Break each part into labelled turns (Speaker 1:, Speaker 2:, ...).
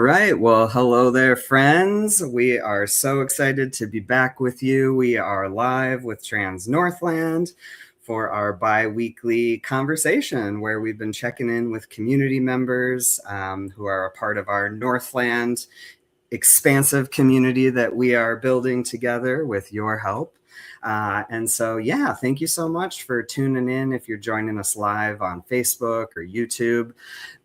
Speaker 1: right. Well, hello there, friends. We are so excited to be back with you. We are live with Trans Northland for our bi-weekly conversation where we've been checking in with community members who are a part of our Northland expansive community that we are building together with your help. And so, yeah, thank you so much for tuning in. If you're joining us live on Facebook or YouTube,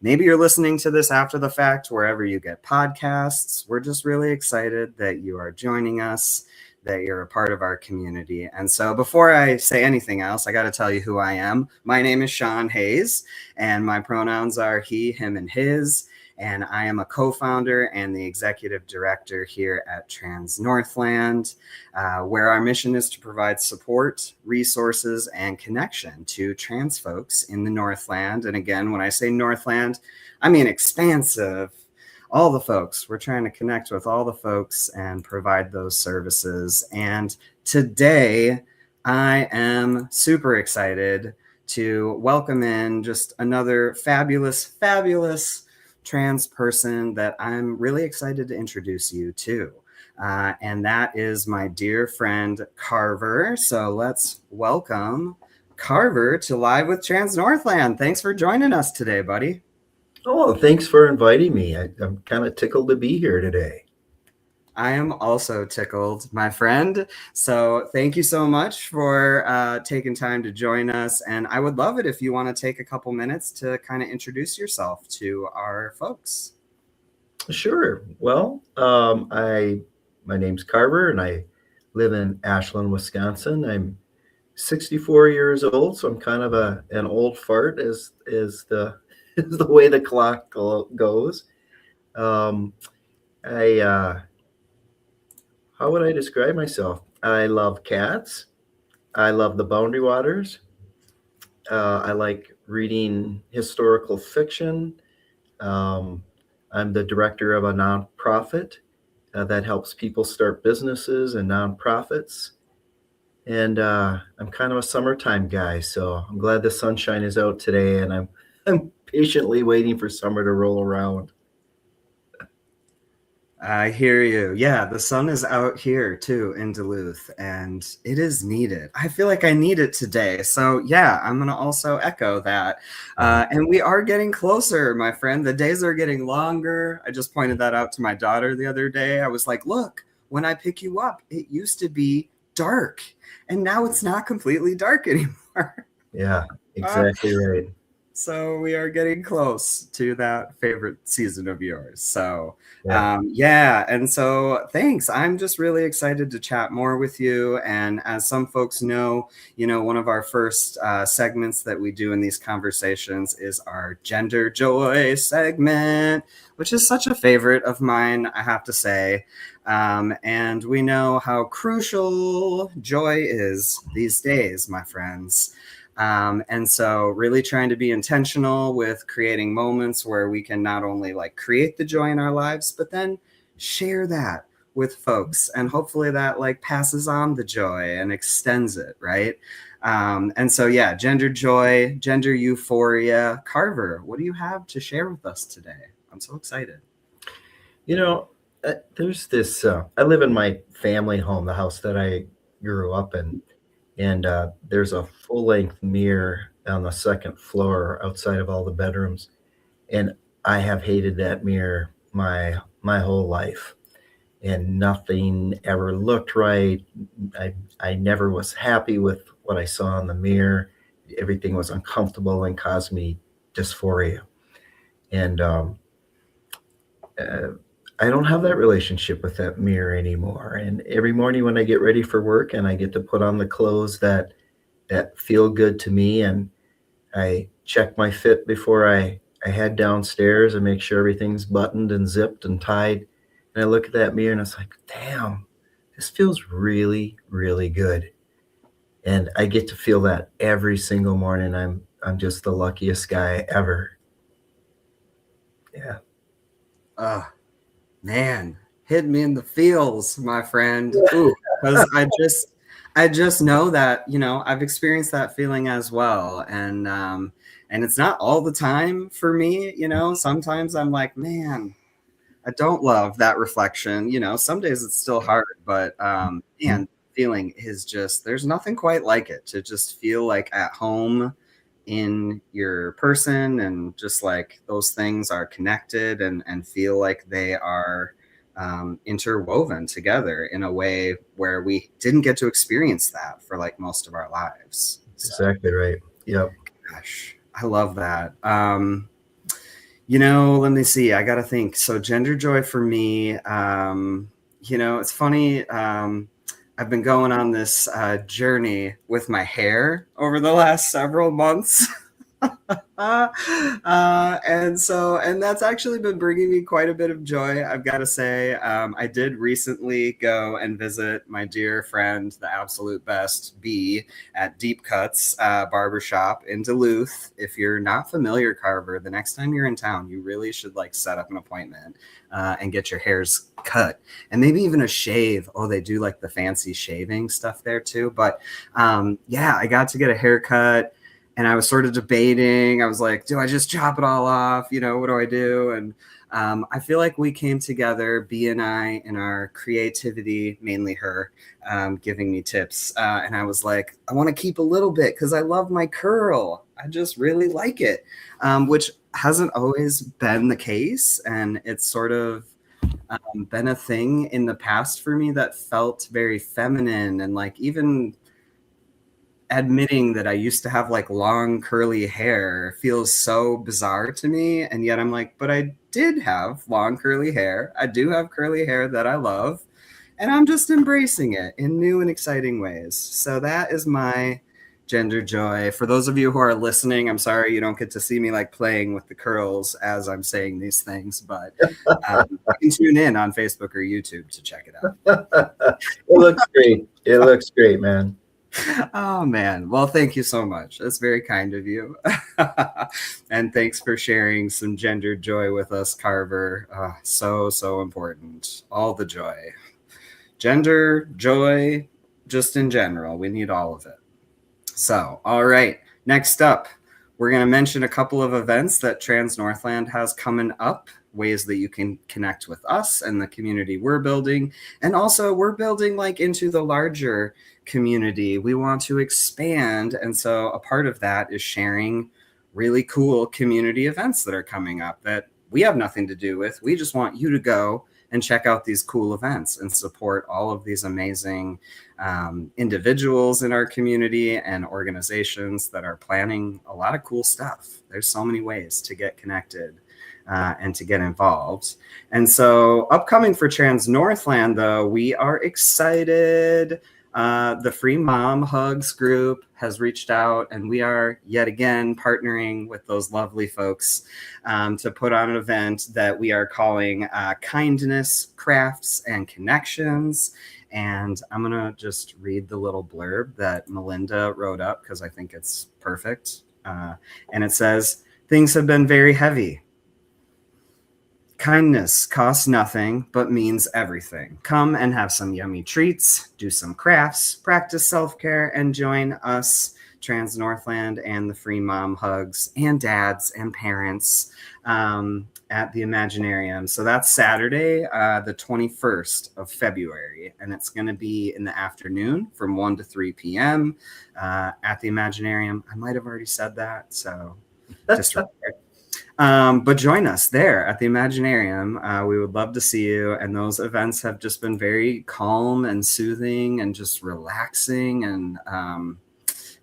Speaker 1: maybe you're listening to this after the fact, wherever you get podcasts. We're just really excited that you are joining us, that you're a part of our community. And so before I say anything else, I got to tell you who I am. My name is Sean Hayes, and my pronouns are he, him, and his. And I am a co-founder and the executive director here at Trans Northland, where our mission is to provide support, resources, and connection to trans folks in the Northland. And again, when I say Northland, I mean expansive. All the folks. We're trying to connect with all the folks and provide those services. And today, I am super excited to welcome in just another fabulous trans person that I'm really excited to introduce you to. And that is my dear friend, Carver. So let's welcome Carver to Live with Trans Northland. Thanks for joining us today, buddy.
Speaker 2: Oh, thanks for inviting me. I'm kind of tickled to be here today.
Speaker 1: I am also tickled, my friend. So thank you so much for taking time to join us. And I would love it if you want to take a couple minutes to kind of introduce yourself to our folks.
Speaker 2: Sure. Well, my name's Carver, and I live in Ashland, Wisconsin. I'm 64 years old, so I'm kind of an old fart, as the the way the clock goes. How would I describe myself? I love cats. I love the Boundary Waters. I like reading historical fiction. I'm the director of a nonprofit that helps people start businesses and nonprofits. And I'm kind of a summertime guy, so I'm glad the sunshine is out today, and I'm patiently waiting for summer to roll around.
Speaker 1: I hear you. Yeah, the sun is out here too in Duluth, and it is needed. I feel like I need it today. So yeah, I'm going to also echo that. And we are getting closer, my friend. The days are getting longer. I just pointed that out to my daughter the other day. I was like, look, when I pick you up, it used to be dark, and now it's not completely dark anymore.
Speaker 2: Yeah, exactly right.
Speaker 1: So we are getting close to that favorite season of yours. So yeah. And so thanks. I'm just really excited to chat more with you. And as some folks know, one of our first segments that we do in these conversations is our Gender Joy segment, which is such a favorite of mine, I have to say. And we know how crucial joy is these days, my friends. And so really trying to be intentional with creating moments where we can not only create the joy in our lives, but then share that with folks. And hopefully that passes on the joy and extends it, right? And so, yeah, gender joy, gender euphoria. Carver, what do you have to share with us today? I'm so excited.
Speaker 2: There's this, I live in my family home, the house that I grew up in. And there's a full-length mirror on the second floor outside of all the bedrooms. And I have hated that mirror my whole life. And nothing ever looked right. I never was happy with what I saw in the mirror. Everything was uncomfortable and caused me dysphoria. And I don't have that relationship with that mirror anymore. And every morning when I get ready for work and I get to put on the clothes that feel good to me, and I check my fit before I head downstairs and make sure everything's buttoned and zipped and tied. And I look at that mirror and it's like, damn, this feels really, really good. And I get to feel that every single morning. I'm just the luckiest guy ever. Yeah.
Speaker 1: Man, hit me in the feels, my friend. Ooh, because I just know that, I've experienced that feeling as well. And it's not all the time for me, Sometimes I'm like, man, I don't love that reflection. You know, some days it's still hard, but
Speaker 2: Mhm.
Speaker 1: man, feeling is just, there's nothing quite like it to just feel like at home in your person, and just like those things are connected, and feel like they are interwoven together in a way where we didn't get to experience that for like most of our lives. So,
Speaker 2: Exactly right. Yep.
Speaker 1: gosh, I love that. You know, let me see. I got to think. So, gender joy for me, you know, it's funny. I've been going on this journey with my hair over the last several months. And that's actually been bringing me quite a bit of joy, I've got to say. I did recently go and visit my dear friend, the absolute best B, at Deep Cuts Barbershop in Duluth. If you're not familiar, Carver, the next time you're in town, you really should like set up an appointment and get your hairs cut, and maybe even a shave. Oh, they do like the fancy shaving stuff there too. But yeah, I got to get a haircut, and I was sort of debating. I was like, do I just chop it all off? You know, what do I do? And I feel like we came together, B and I, in our creativity, mainly her, giving me tips. And I was like, I want to keep a little bit because I love my curl. I just really like it, which hasn't always been the case. And it's sort of been a thing in the past for me that felt very feminine, and like even admitting that I used to have like long curly hair feels so bizarre to me. And yet I'm like, but I did have long curly hair. I do have curly hair that I love. And I'm just embracing it in new and exciting ways. So that is my gender joy. For those of you who are listening, I'm sorry you don't get to see me like playing with the curls as I'm saying these things, but you can tune in on Facebook or YouTube to check it out.
Speaker 2: It looks great. It looks great, man.
Speaker 1: Oh man. Well, thank you so much. That's very kind of you. And thanks for sharing some gender joy with us, Carver. So important. All the joy. Gender, joy, just in general. We need all of it. So, all right. Next up, we're going to mention a couple of events that Trans Northland has coming up, ways that you can connect with us and the community we're building. And also, we're building like into the larger community. We want to expand. And so, a part of that is sharing really cool community events that are coming up that we have nothing to do with. We just want you to go and check out these cool events and support all of these amazing individuals in our community and organizations that are planning a lot of cool stuff. There's so many ways to get connected and to get involved. And so upcoming for Trans Northland, though, we are excited. The Free Mom Hugs group has reached out, and we are yet again partnering with those lovely folks to put on an event that we are calling Kindness, Crafts, and Connections. And I'm going to just read the little blurb that Melinda wrote up because I think it's perfect. And it says, things have been very heavy. Kindness costs nothing, but means everything. Come and have some yummy treats, do some crafts, practice self-care, and join us, Trans Northland, and the Free Mom Hugs, and dads and parents at the Imaginarium. So that's Saturday, the 21st of February, and it's going to be in the afternoon from 1 to 3 p.m. At the Imaginarium. I might have already said that, so just but join us there at the Imaginarium. We would love to see you. And those events have just been very calm and soothing and just relaxing. And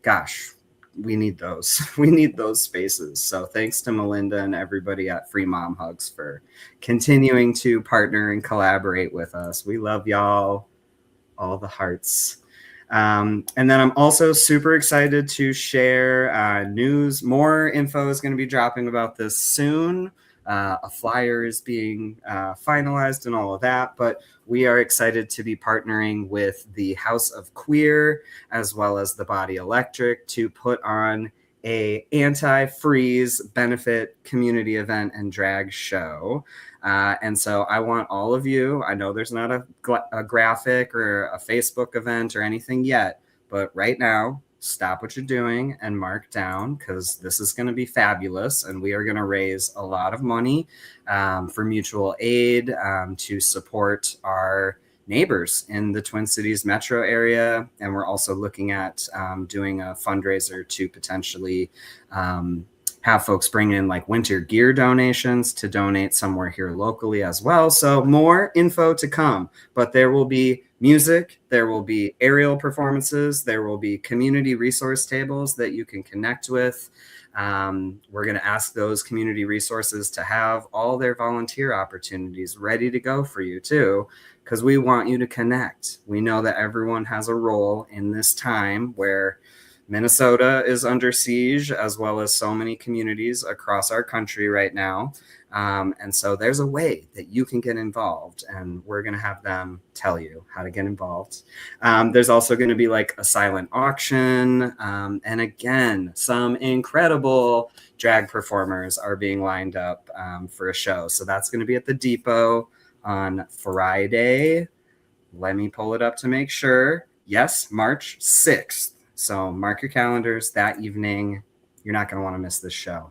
Speaker 1: gosh, we need those. We need those spaces. So thanks to Melinda and everybody at Free Mom Hugs for continuing to partner and collaborate with us. We love y'all, all the hearts. And then I'm also super excited to share news. More info is going to be dropping about this soon. A flyer is being finalized and all of that. But we are excited to be partnering with the House of Queer as well as the Body Electric to put on a anti-freeze benefit community event and drag show. And so I want all of you, I know there's not a graphic or a Facebook event or anything yet, but right now stop what you're doing and mark down, because this is going to be fabulous. And we are going to raise a lot of money for mutual aid to support our neighbors in the Twin Cities metro area. And we're also looking at doing a fundraiser to potentially have folks bring in like winter gear donations to donate somewhere here locally as well. So more info to come, but there will be music, there will be aerial performances, there will be community resource tables that you can connect with. We're going to ask those community resources to have all their volunteer opportunities ready to go for you too, because we want you to connect. We know that everyone has a role in this time where Minnesota is under siege, as well as so many communities across our country right now. And so there's a way that you can get involved, and we're going to have them tell you how to get involved. There's also going to be like a silent auction. And again, some incredible drag performers are being lined up for a show. So that's going to be at the Depot on Friday. Let me pull it up to make sure. Yes, March 6th. So mark your calendars that evening. You're not going to want to miss this show.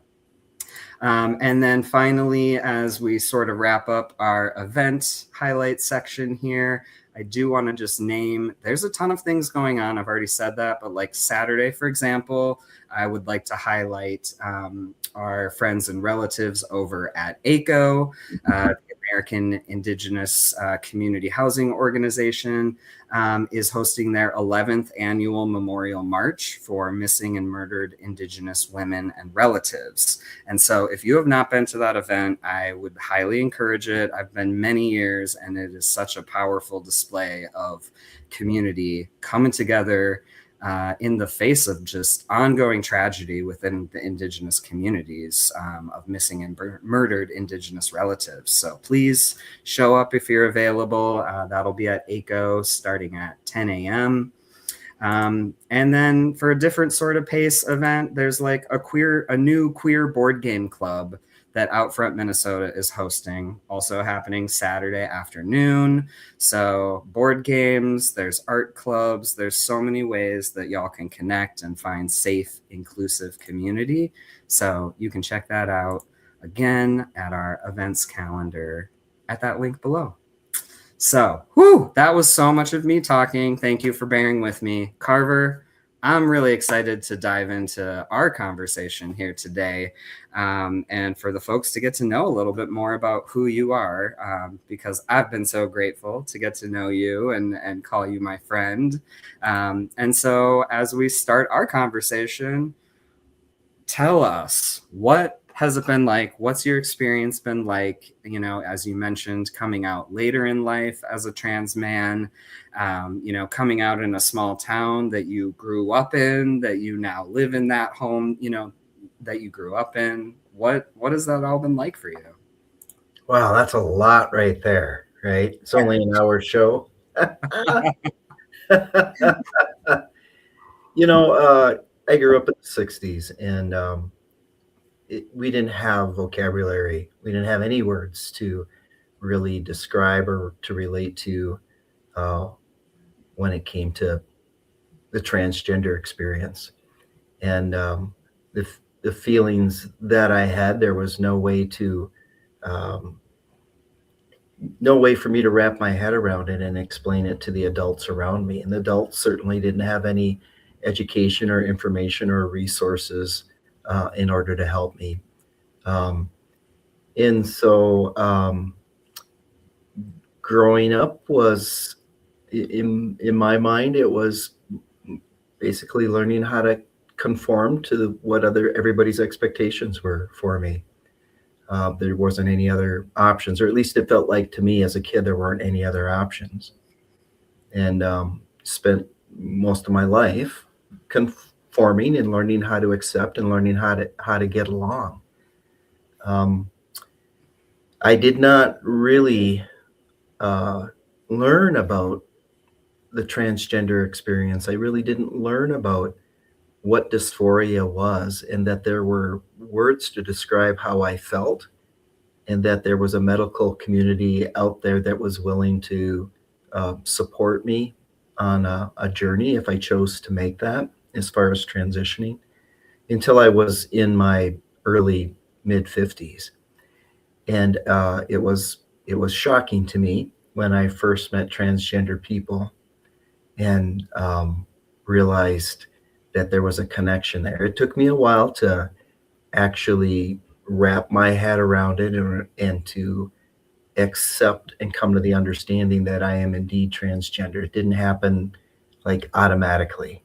Speaker 1: And then finally, as we sort of wrap up our event highlight section here, I do want to just name, there's a ton of things going on. I've already said that, but like Saturday, for example, I would like to highlight our friends and relatives over at ACO, the American Indigenous Community Housing Organization, is hosting their 11th annual Memorial March for missing and murdered Indigenous women and relatives. And so if you have not been to that event, I would highly encourage it. I've been many years, and it is such a powerful display of community coming together in the face of just ongoing tragedy within the Indigenous communities of missing and murdered Indigenous relatives. So please show up if you're available. That'll be at ACO starting at 10 a.m. And then for a different sort of pace event, there's like a new queer board game club that Outfront Minnesota is hosting, also happening Saturday afternoon. So board games, there's art clubs, there's so many ways that y'all can connect and find safe, inclusive community. So you can check that out again at our events calendar at that link below. So, that was so much of me talking. Thank you for bearing with me. Carver, I'm really excited to dive into our conversation here today, and for the folks to get to know a little bit more about who you are, because I've been so grateful to get to know you and call you my friend. And so as we start our conversation, tell us, what has it been like? What's your experience been like, as you mentioned, coming out later in life as a trans man, coming out in a small town that you grew up in, that you now live in that home, that you grew up in. What has that all been like for you?
Speaker 2: Wow, that's a lot right there, right? It's only an hour show. I grew up in the 60s, and we didn't have vocabulary. We didn't have any words to really describe or to relate to when it came to the transgender experience. And the feelings that I had, there was no way for me to wrap my head around it and explain it to the adults around me. And the adults certainly didn't have any education or information or resources in order to help me. And so growing up was, in my mind, it was basically learning how to conform to what everybody's expectations were for me. There wasn't any other options, or at least it felt like to me as a kid there weren't any other options. And spent most of my life conforming and learning how to accept and learning how to get along. I did not really learn about the transgender experience. I really didn't learn about what dysphoria was, and that there were words to describe how I felt, and that there was a medical community out there that was willing to support me on a journey if I chose to make that. as far as transitioning until I was in my early mid 50s. And it was shocking to me when I first met transgender people and realized that there was a connection there. It took me a while to actually wrap my head around it and to accept and come to the understanding that I am indeed transgender. It didn't happen like automatically.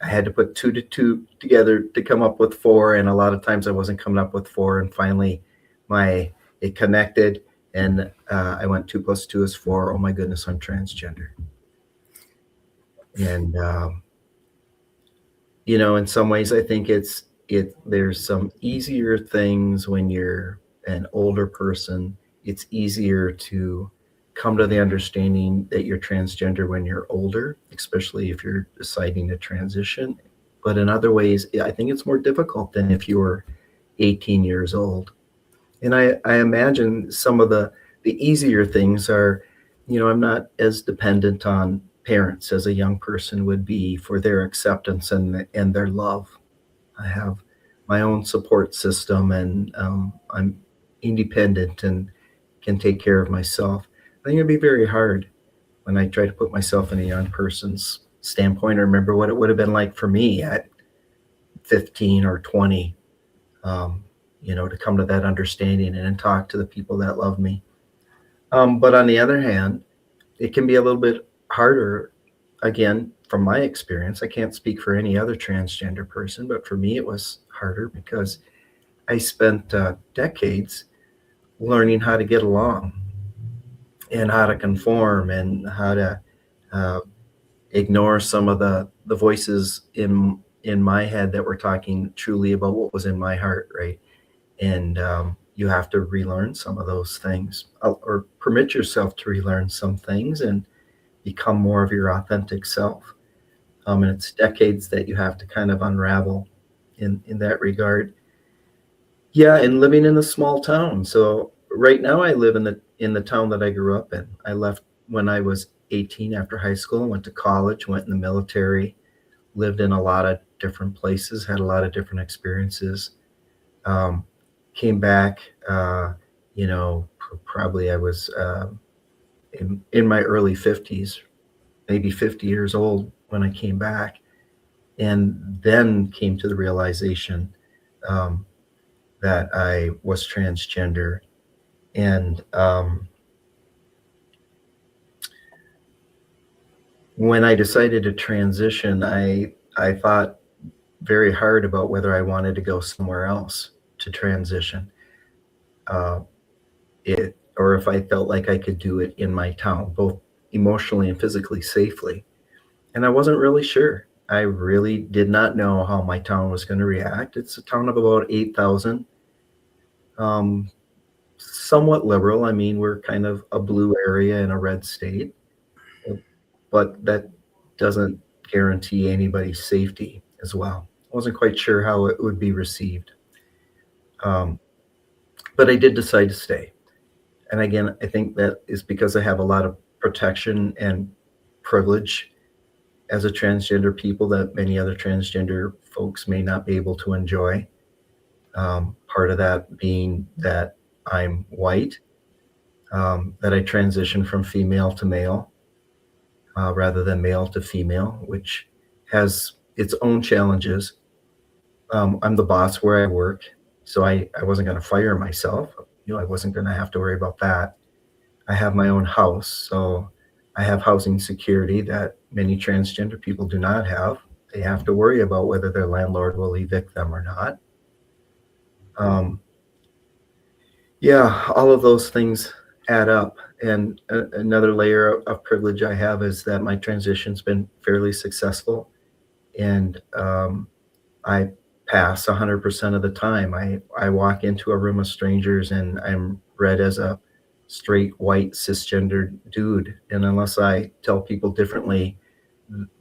Speaker 2: I had to put two to two together to come up with four, and a lot of times I wasn't coming up with four. And finally, my it connected, and I went 2 + 2 is 4. Oh my goodness, I'm transgender. And in some ways, I think there's some easier things when you're an older person. It's easier to come to the understanding that you're transgender when you're older, especially if you're deciding to transition. But in other ways, I think it's more difficult than if you were 18 years old. And I imagine some of the easier things are, I'm not as dependent on parents as a young person would be for their acceptance and their love. I have my own support system, and I'm independent and can take care of myself. I think it'd be very hard when I try to put myself in a young person's standpoint or remember what it would have been like for me at 15 or 20, to come to that understanding and then talk to the people that love me. But on the other hand, it can be a little bit harder. Again, from my experience, I can't speak for any other transgender person, but for me, it was harder because I spent decades learning how to get along and how to conform and how to uh, ignore some of the voices in my head that were talking truly about what was in my heart, right? And you have to relearn some of those things, or permit yourself to relearn some things and become more of your authentic self. And it's decades that you have to kind of unravel in that regard. Yeah, and living in a small town. So right now I live in the town that I grew up in. I left when I was 18 after high school, went to college, went in the military, lived in a lot of different places, had a lot of different experiences. Um, Came back, probably I was in my early 50s, maybe 50 years old when I came back, and then came to the realization um, that I was transgender. And when I decided to transition, I thought very hard about whether I wanted to go somewhere else to transition, uh, or if I felt like I could do it in my town, both emotionally and physically safely. And I wasn't really sure. I really did not know how my town was going to react. It's a town of about 8,000, um, somewhat liberal. I mean, we're kind of a blue area in a red state, but that doesn't guarantee anybody's safety as well. I wasn't quite sure how it would be received. Um, but I did decide to stay. And again, I think that is because I have a lot of protection and privilege as a transgender people that many other transgender folks may not be able to enjoy. Part of that being that I'm white, that I transitioned from female to male rather than male to female, which has its own challenges. I'm the boss where I work, so I wasn't going to fire myself. I wasn't going to have to worry about that. I have my own house, so I have housing security that many transgender people do not have. They have to worry about whether their landlord will evict them or not. Yeah, all of those things add up. And another layer of privilege I have is that my transition's been fairly successful, and I pass 100% of the time. I walk into a room of strangers and I'm read as a straight white cisgender dude. And unless I tell people differently,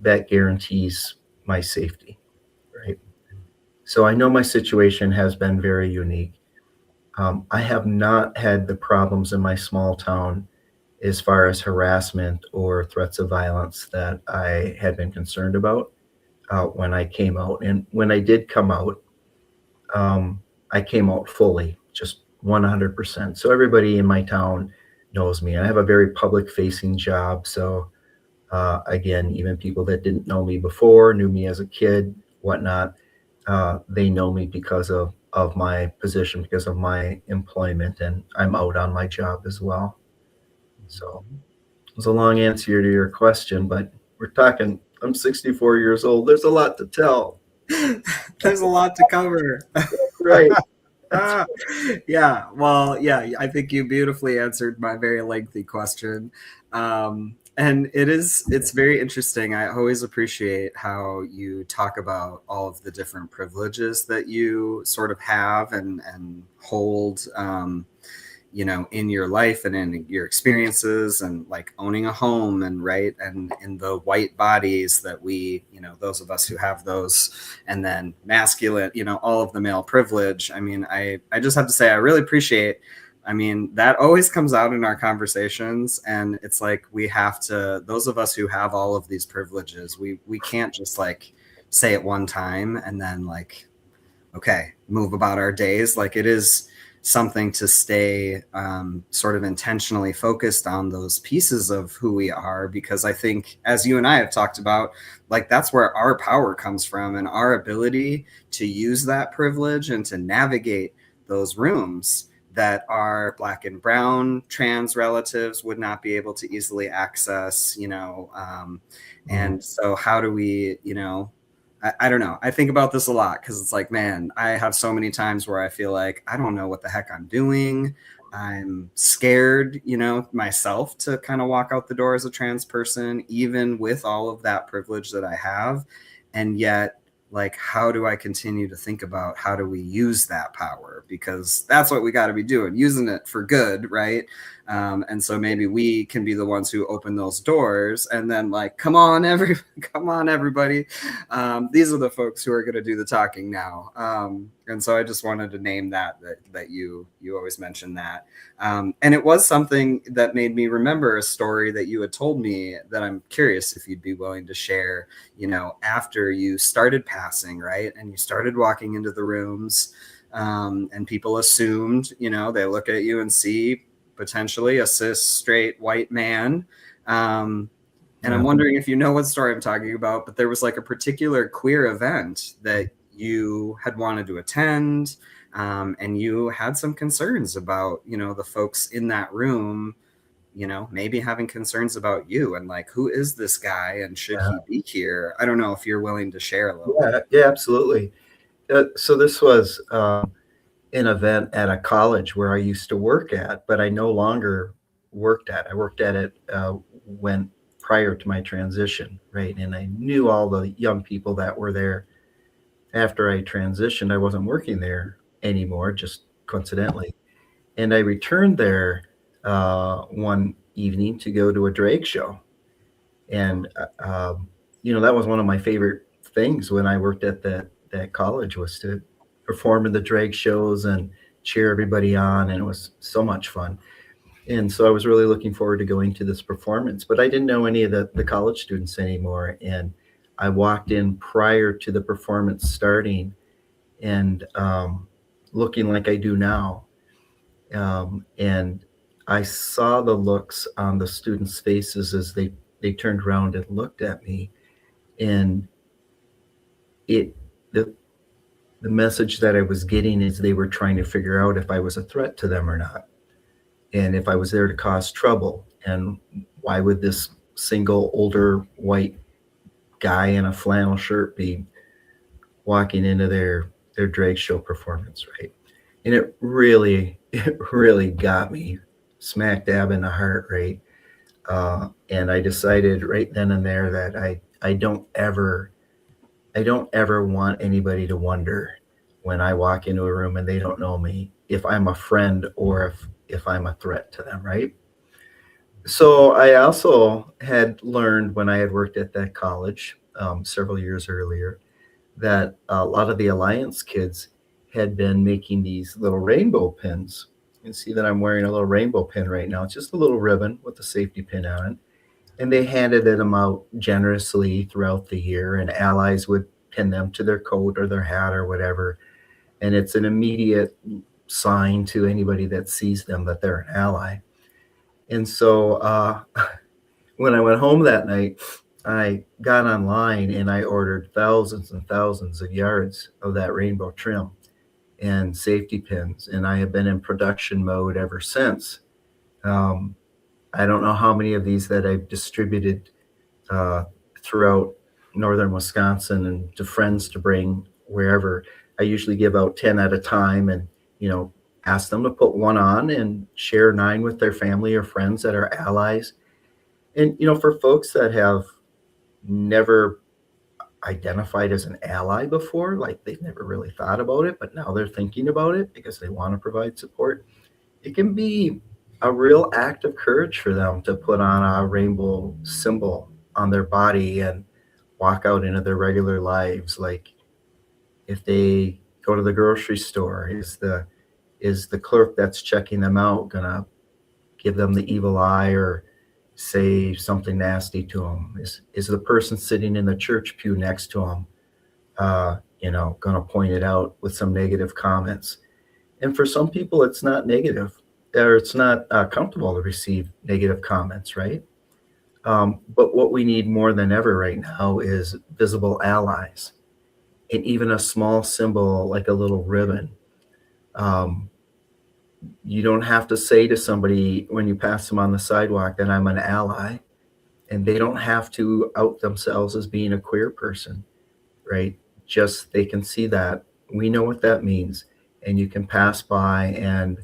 Speaker 2: that guarantees my safety, right? So I know my situation has been very unique. I have not had the problems in my small town as far as harassment or threats of violence that I had been concerned about. when I came out. And when I did come out, I came out fully, just 100%. So everybody in my town knows me. I have a very public facing job. So again, even people that didn't know me before, knew me as a kid, whatnot, they know me because of my position, because of my employment, and I'm out on my job as well. So it was a long answer to your question, but we're talking, I'm 64 years old. There's a lot to tell.
Speaker 1: There's a lot to cover.
Speaker 2: Right. That's
Speaker 1: Yeah, well, yeah, I think you beautifully answered my very lengthy question. And it's very interesting. I always appreciate how you talk about all of the different privileges that you sort of have and hold, in your life and in your experiences, and like owning a home, and right, and in the white bodies that we, those of us who have those, and then masculine, all of the male privilege. I mean, I just have to say I really appreciate, I mean, that always comes out in our conversations, and it's like we have to, those of us who have all of these privileges, we can't just like say it one time and then like, okay, move about our days. Like, it is something to stay sort of intentionally focused on those pieces of who we are, because I think, as you and I have talked about, like, that's where our power comes from, and our ability to use that privilege and to navigate those rooms that our Black and brown trans relatives would not be able to easily access, and so how do we, I don't know. I think about this a lot, because it's like, man, I have so many times where I feel like I don't know what the heck I'm doing. I'm scared, myself, to kind of walk out the door as a trans person, even with all of that privilege that I have. And yet, like, how do I continue to think about how do we use that power? Because that's what we got to be doing, using it for good, right? And so maybe we can be the ones who open those doors, and then like, come on, everybody. These are the folks who are going to do the talking now. And so I just wanted to name that you always mention that. And it was something that made me remember a story that you had told me that I'm curious if you'd be willing to share, after you started passing, right? And you started walking into the rooms, and people assumed, they look at you and see potentially a cis straight white man. And I'm wondering if you know what story I'm talking about, but there was like a particular queer event that you had wanted to attend, and you had some concerns about, the folks in that room, maybe having concerns about you, and like, who is this guy and should he be here? I don't know if you're willing to share a little bit.
Speaker 2: Yeah, absolutely. So this was an event at a college where I used to work at, but I no longer worked at. I worked at it when prior to my transition, right? And I knew all the young people that were there. After I transitioned, I wasn't working there anymore, just coincidentally. And I returned there one evening to go to a drag show. And, that was one of my favorite things when I worked at that college, was to perform in the drag shows and cheer everybody on. And it was so much fun. And so I was really looking forward to going to this performance, but I didn't know any of the college students anymore. And I walked in prior to the performance starting, and looking like I do now. And I saw the looks on the students' faces as they turned around and looked at me. And it the message that I was getting is they were trying to figure out if I was a threat to them or not, and if I was there to cause trouble. And why would this single older white guy in a flannel shirt be walking into their drag show performance, right? And it really got me smack dab in the heart, right? And I decided right then and there that I don't ever want anybody to wonder, when I walk into a room and they don't know me, if I'm a friend or if I'm a threat to them, right? So I also had learned, when I had worked at that college several years earlier, that a lot of the Alliance kids had been making these little rainbow pins. You can see that I'm wearing a little rainbow pin right now. It's just a little ribbon with a safety pin on it. and they handed them out generously throughout the year, and allies would pin them to their coat or their hat or whatever. And it's an immediate sign to anybody that sees them that they're an ally. And so when I went home that night, I got online and I ordered thousands and thousands of yards of that rainbow trim and safety pins, and I have been in production mode ever since. Um, I don't know how many of these that I've distributed uh, throughout northern Wisconsin and to friends to bring wherever. I usually give out 10 at a time, and you know, ask them to put one on and share 9 with their family or friends that are allies. And you know, for folks that have never identified as an ally before, like they've never really thought about it, but now they're thinking about it because they want to provide support, it can be a real act of courage for them to put on a rainbow symbol on their body and walk out into their regular lives. Like if they go to the grocery store, is the clerk that's checking them out gonna give them the evil eye or say something nasty to them? Is the person sitting in the church pew next to them, going to point it out with some negative comments? And for some people, it's not negative, or it's not comfortable to receive negative comments, right? But what we need more than ever right now is visible allies, and even a small symbol like a little ribbon. Um, you don't have to say to somebody when you pass them on the sidewalk that I'm an ally, and they don't have to out themselves as being a queer person, right? Just they can see that. We know what that means. And you can pass by, and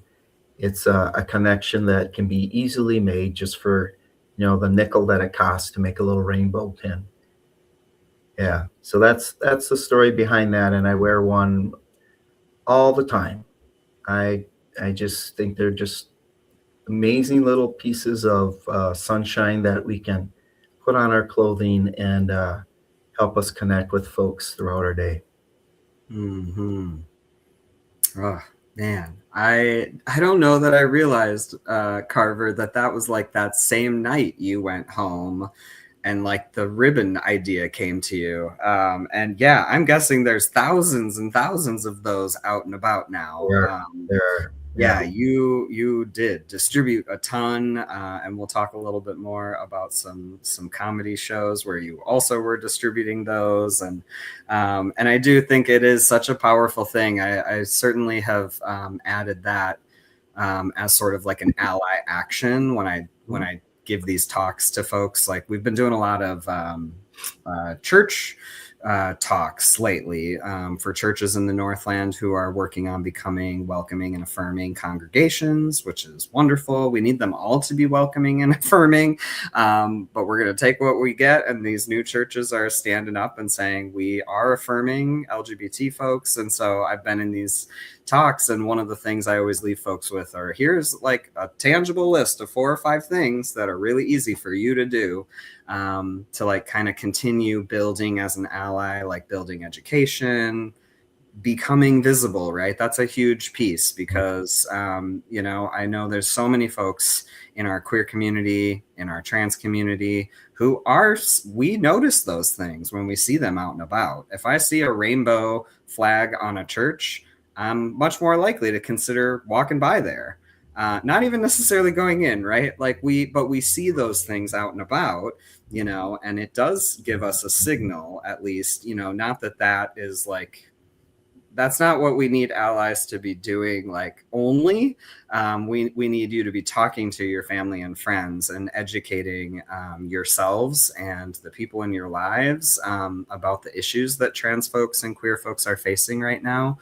Speaker 2: it's a connection that can be easily made just for, the nickel that it costs to make a little rainbow pin. Yeah. So that's the story behind that. And I wear one all the time. I I just think they're just amazing little pieces of sunshine that we can put on our clothing and help us connect with folks throughout our day.
Speaker 1: Mm-hmm. Oh man, I don't know that I realized, Carver, that was like that same night you went home and like the ribbon idea came to you. And yeah, I'm guessing there's thousands and thousands of those out and about now.
Speaker 2: There, there,
Speaker 1: Yeah,
Speaker 2: yeah.
Speaker 1: you did distribute a ton, and we'll talk a little bit more about some comedy shows where you also were distributing those, and I do think it is such a powerful thing. I certainly have added that as sort of like an ally action when I give these talks to folks. Like we've been doing a lot of church talks lately for churches in the Northland who are working on becoming welcoming and affirming congregations, which is wonderful. We need them all to be welcoming and affirming, but we're going to take what we get. And these new churches are standing up and saying, we are affirming LGBT folks. And so I've been in these talks, and one of the things I always leave folks with are, here's like a tangible list of 4 or 5 things that are really easy for you to do to like kind of continue building as an ally, like building education, becoming visible, right? That's a huge piece because, I know there's so many folks in our queer community, in our trans community, we notice those things when we see them out and about. If I see a rainbow flag on a church, I'm much more likely to consider walking by there. Not even necessarily going in, right? But we see those things out and about, and it does give us a signal, at least, not that is like, that's not what we need allies to be doing, like only. We need you to be talking to your family and friends and educating yourselves and the people in your lives about the issues that trans folks and queer folks are facing right now,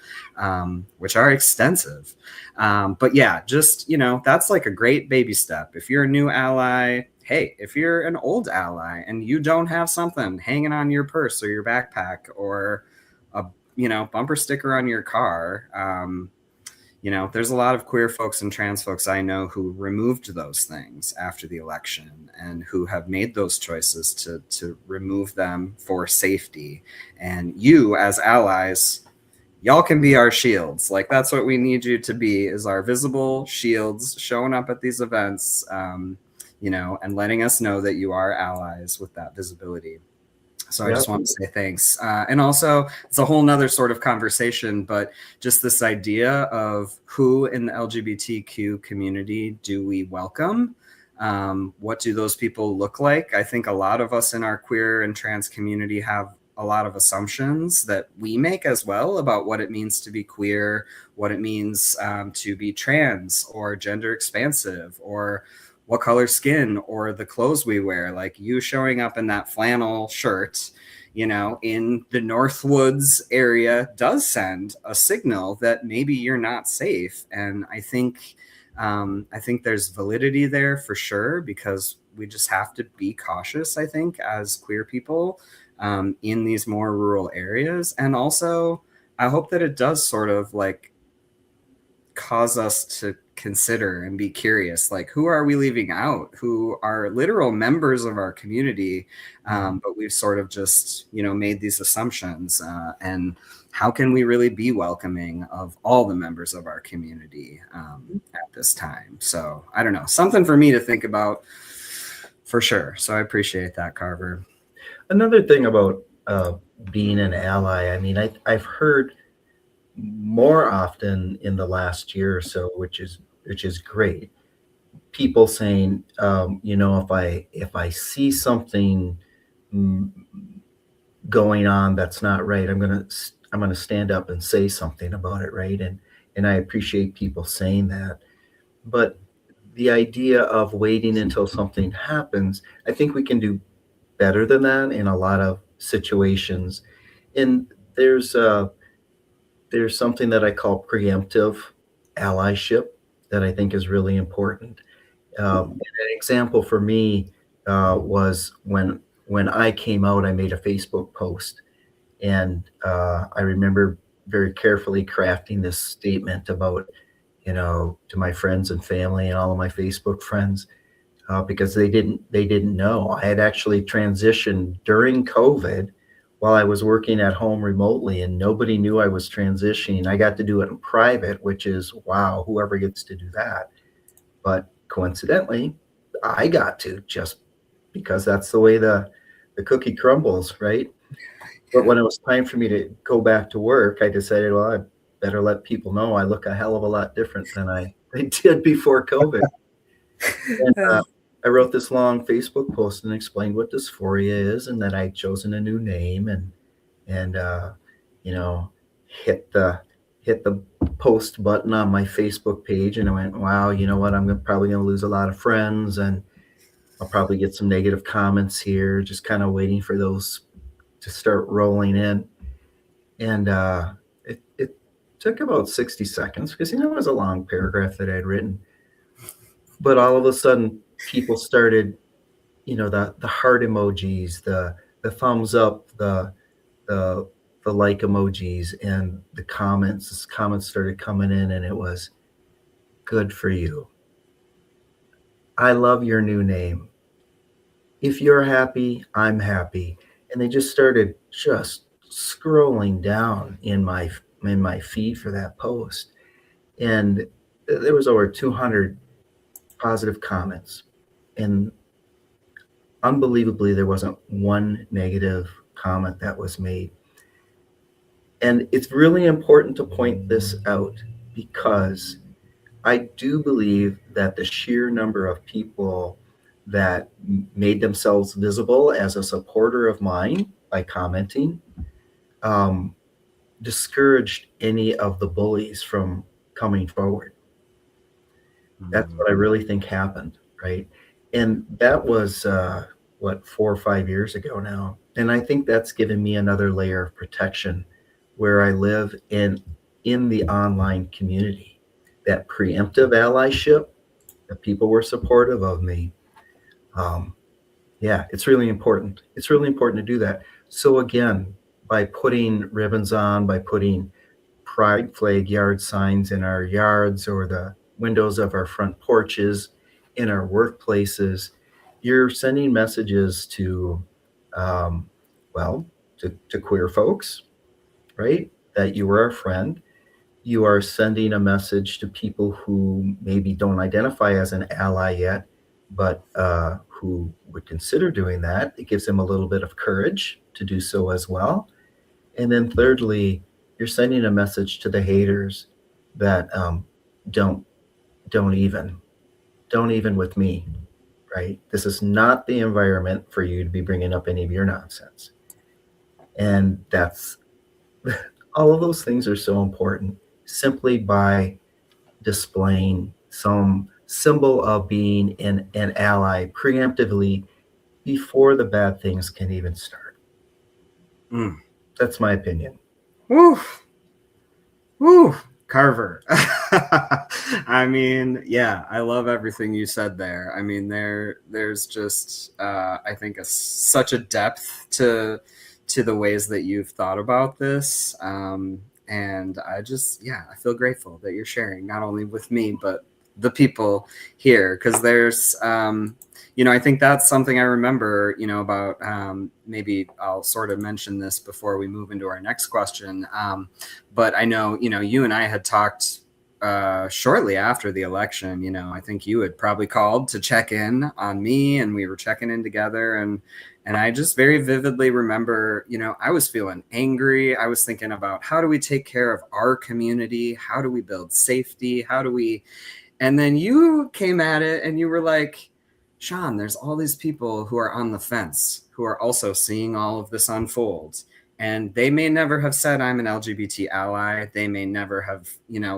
Speaker 1: which are extensive. But yeah, just, that's like a great baby step. If you're a new ally, hey, if you're an old ally and you don't have something hanging on your purse or your backpack or a bumper sticker on your car, there's a lot of queer folks and trans folks I know who removed those things after the election and who have made those choices to remove them for safety. And you as allies, y'all can be our shields. Like that's what we need you to be, is our visible shields showing up at these events, and letting us know that you are allies with that visibility. So I
Speaker 2: Yeah.
Speaker 1: just want to say thanks. And also, it's a whole nother sort of conversation, but just this idea of who in the LGBTQ community do we welcome? What do those people look like? I think a lot of us in our queer and trans community have a lot of assumptions that we make as well about what it means to be queer, what it means to be trans or gender expansive, or what color skin or the clothes we wear. Like you showing up in that flannel shirt, in the Northwoods area does send a signal that maybe you're not safe. And I think there's validity there for sure, because we just have to be cautious, I think, as queer people in these more rural areas. And also, I hope that it does sort of like cause us to consider and be curious, like, who are we leaving out, who are literal members of our community, but we've sort of just made these assumptions, and how can we really be welcoming of all the members of our community at this time? So I don't know, something for me to think about for sure. So I appreciate that, Carver.
Speaker 2: Another thing about being an ally, I mean, I've heard more often in the last year or so, which is great. People saying, if I see something going on that's not right, I'm gonna stand up and say something about it, right? And I appreciate people saying that, but the idea of waiting until something happens, I think we can do better than that in a lot of situations. And there's something that I call preemptive allyship that I think is really important. An example for me was when I came out, I made a Facebook post, and I remember very carefully crafting this statement about, to my friends and family and all of my Facebook friends, because they didn't know. I had actually transitioned during COVID while I was working at home remotely, and nobody knew I was transitioning. I got to do it in private, which is, wow, whoever gets to do that. But coincidentally, I got to, just because that's the way the cookie crumbles, right? But when it was time for me to go back to work, I decided, well, I better let people know I look a hell of a lot different than I did before COVID. And I wrote this long Facebook post and explained what dysphoria is, and that I'd chosen a new name, and you know hit the post button on my Facebook page, and I went, wow, you know what? Probably gonna lose a lot of friends, and I'll probably get some negative comments here. Just kind of waiting for those to start rolling in, and it took about 60 seconds because it was a long paragraph that I'd written, but all of a sudden people started, the heart emojis, the thumbs up, the the like emojis, and the comments started coming in, and it was, good for you. I love your new name. If you're happy, I'm happy. And they just started just scrolling down in my feed for that post. And there was over 200 positive comments. And unbelievably, there wasn't one negative comment that was made. And it's really important to point this out, because I do believe that the sheer number of people that made themselves visible as a supporter of mine by commenting um, discouraged any of the bullies from coming forward. That's what I really think happened, right? And that was, 4 or 5 years ago now. And I think that's given me another layer of protection where I live in the online community. That preemptive allyship, that people were supportive of me. Yeah, it's really important. It's really important to do that. So again, by putting ribbons on, by putting pride flag yard signs in our yards or the windows of our front porches, in our workplaces, you're sending messages to, um, to queer folks, right? That you are a friend. You are sending a message to people who maybe don't identify as an ally yet, but who would consider doing that. It gives them a little bit of courage to do so as well. And then thirdly, you're sending a message to the haters that don't don't even don't even with me, right? This is not the environment for you to be bringing up any of your nonsense. And that's all of those things are so important simply by displaying some symbol of being an ally preemptively before the bad things can even start. That's my opinion.
Speaker 1: Woo. Woo. Carver. I mean, yeah, I love everything you said there. I mean, there's just I think such a depth to the ways that you've thought about this. And I just, yeah, I feel grateful that you're sharing not only with me but the people here, because there's I think that's something I remember, about maybe I'll sort of mention this before we move into our next question. But I know, you and I had talked shortly after the election. I think you had probably called to check in on me, and we were checking in together. And I just very vividly remember, I was feeling angry. I was thinking about, how do we take care of our community? How do we build safety? And then you came at it and you were like, Sean, there's all these people who are on the fence, who are also seeing all of this unfold. And they may never have said, I'm an LGBT ally. They may never have,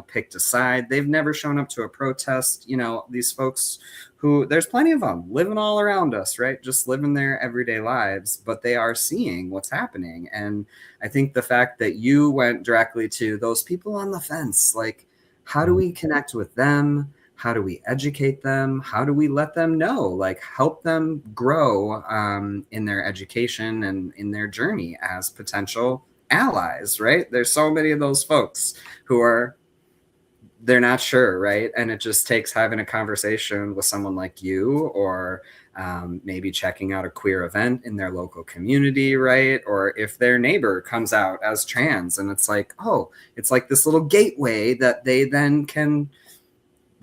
Speaker 1: picked a side. They've never shown up to a protest. These folks who, there's plenty of them living all around us, right? Just living their everyday lives, but they are seeing what's happening. And I think the fact that you went directly to those people on the fence, like, how do we connect with them? How do we educate them? How do we let them know, like, help them grow in their education and in their journey as potential allies, right? There's so many of those folks who they're not sure, right? And it just takes having a conversation with someone like you, or maybe checking out a queer event in their local community, right? Or if their neighbor comes out as trans, and it's like, oh, it's like this little gateway that they then can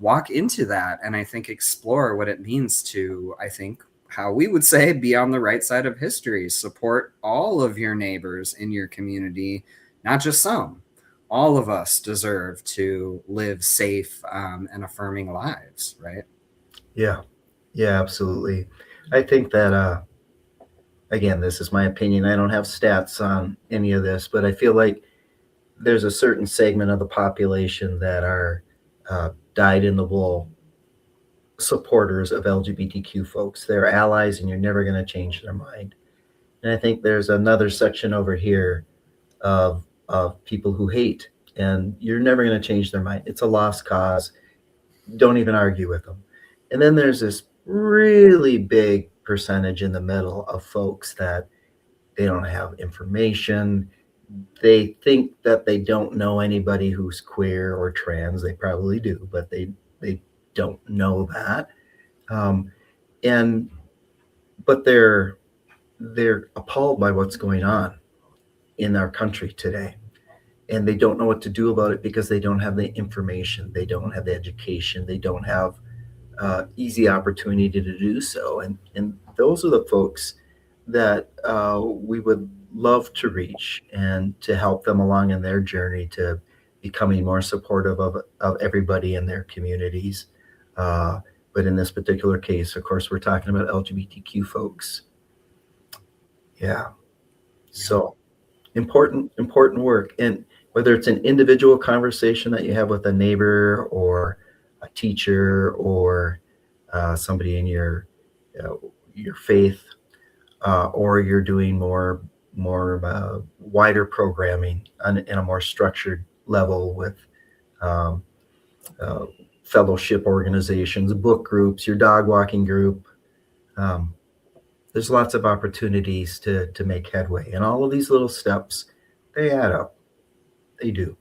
Speaker 1: walk into that, and I think explore what it means to, I think, how we would say, be on the right side of history. Support all of your neighbors in your community, not just some. All of us deserve to live safe and affirming lives, right?
Speaker 2: Yeah, absolutely. I think that again, this is my opinion. I don't have stats on any of this, but I feel like there's a certain segment of the population that are dyed in the wool supporters of LGBTQ folks. They're allies, and you're never going to change their mind. And I think there's another section over here of people who hate, and you're never going to change their mind. It's a lost cause. Don't even argue with them. And then there's this really big percentage in the middle of folks that they don't have information. They think that they don't know anybody who's queer or trans. They probably do, but they don't know that. And but they're appalled by what's going on in our country today, and they don't know what to do about it because they don't have the information, they don't have the education, they don't have easy opportunity to do so. And those are the folks that we would love to reach and to help them along in their journey to becoming more supportive of everybody in their communities. But in this particular case, of course, we're talking about LGBTQ folks. Yeah. So important work. And whether it's an individual conversation that you have with a neighbor or a teacher or somebody in your faith, or you're doing more wider programming in a more structured level with um, uh, fellowship organizations, book groups, your dog walking group. There's lots of opportunities to make headway, and all of these little steps, they add up. They do.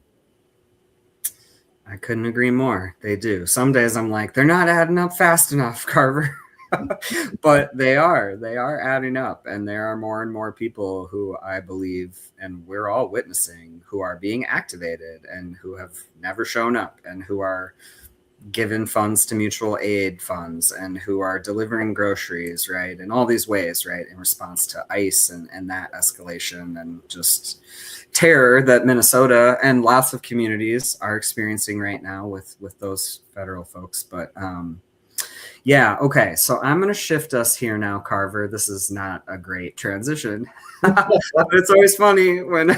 Speaker 1: I couldn't agree more. They do. Some days I'm like, they're not adding up fast enough, Carver. But they are adding up, and there are more and more people who, I believe, and we're all witnessing, who are being activated and who have never shown up and who are given funds to mutual aid funds and who are delivering groceries, right? In all these ways, right? In response to ICE and that escalation and just terror that Minnesota and lots of communities are experiencing right now with those federal folks. But yeah, okay. So I'm going to shift us here now, Carver. This is not a great transition, but it's always funny when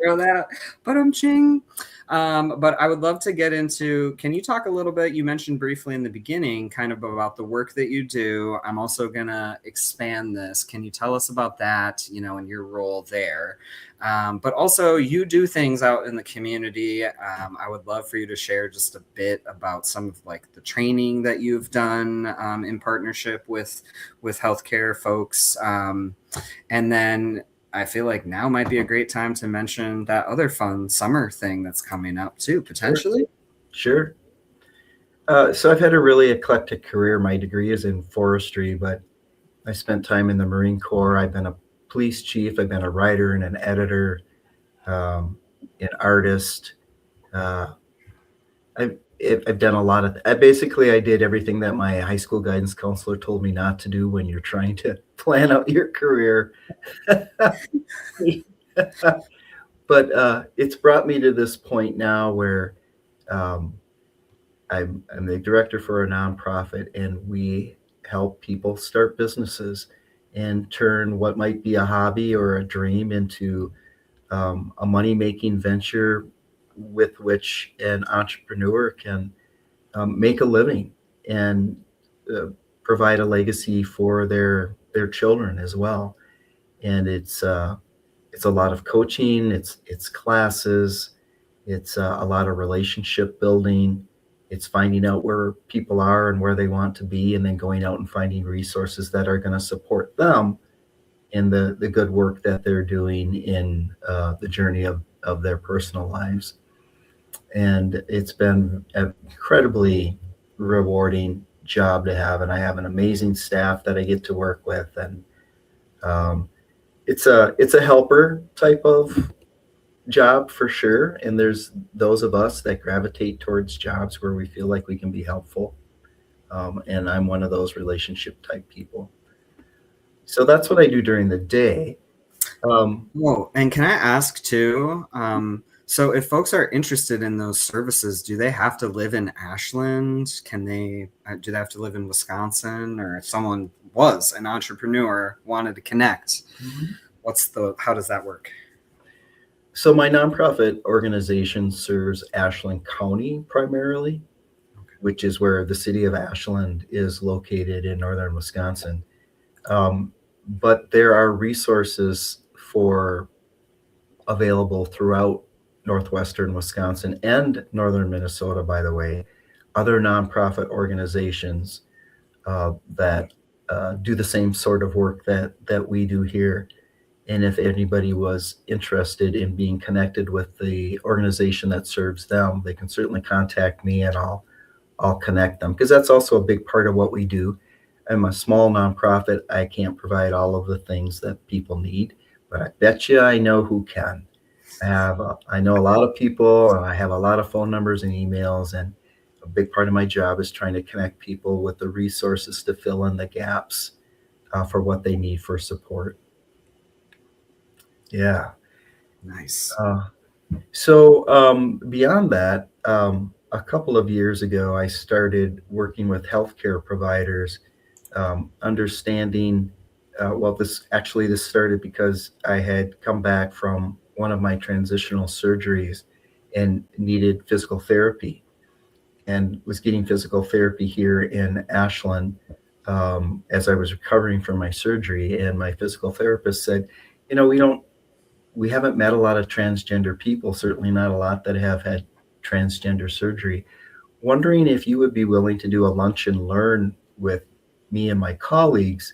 Speaker 1: throw that, but ching. But I would love to get into, can you talk a little bit, you mentioned briefly in the beginning, kind of about the work that you do. I'm also going to expand this. Can you tell us about that, and your role there? But also you do things out in the community. I would love for you to share just a bit about some of like the training that you've done in partnership with healthcare folks. And then I feel like now might be a great time to mention that other fun summer thing that's coming up too, potentially.
Speaker 2: Sure. So I've had a really eclectic career. My degree is in forestry, but I spent time in the Marine Corps. I've been a police chief. I've been a writer and an editor, an artist. I've done a lot of. Basically, I did everything that my high school guidance counselor told me not to do when you're trying to plan out your career. But it's brought me to this point now where I'm the director for a nonprofit, and we help people start businesses and turn what might be a hobby or a dream into a money-making venture with which an entrepreneur can make a living and provide a legacy for their children as well. And it's a lot of coaching, it's classes, it's a lot of relationship building. It's finding out where people are and where they want to be, and then going out and finding resources that are going to support them in the good work that they're doing in the journey of their personal lives. And it's been an incredibly rewarding job to have, and I have an amazing staff that I get to work with, and it's a helper type of job for sure. And there's those of us that gravitate towards jobs where we feel like we can be helpful, and I'm one of those relationship type people. So that's what I do during the day.
Speaker 1: Whoa, and can I ask too? So if folks are interested in those services, do they have to live in Ashland? Do they have to live in Wisconsin? Or if someone was an entrepreneur, wanted to connect, how does that work?
Speaker 2: So my nonprofit organization serves Ashland County primarily, which is where the city of Ashland is located in northern Wisconsin. But there are resources available throughout northwestern Wisconsin and northern Minnesota, by the way, other nonprofit organizations that do the same sort of work that we do here. And if anybody was interested in being connected with the organization that serves them, they can certainly contact me, and I'll connect them, because that's also a big part of what we do. I'm a small nonprofit. I can't provide all of the things that people need, but I bet you I know who can. I know a lot of people, and I have a lot of phone numbers and emails, and a big part of my job is trying to connect people with the resources to fill in the gaps for what they need for support. Yeah.
Speaker 1: Nice.
Speaker 2: So beyond that, a couple of years ago, I started working with healthcare providers, understanding. This started because I had come back from one of my transitional surgeries and needed physical therapy, and was getting physical therapy here in Ashland as I was recovering from my surgery. And my physical therapist said, we haven't met a lot of transgender people, certainly not a lot that have had transgender surgery. Wondering if you would be willing to do a lunch and learn with me and my colleagues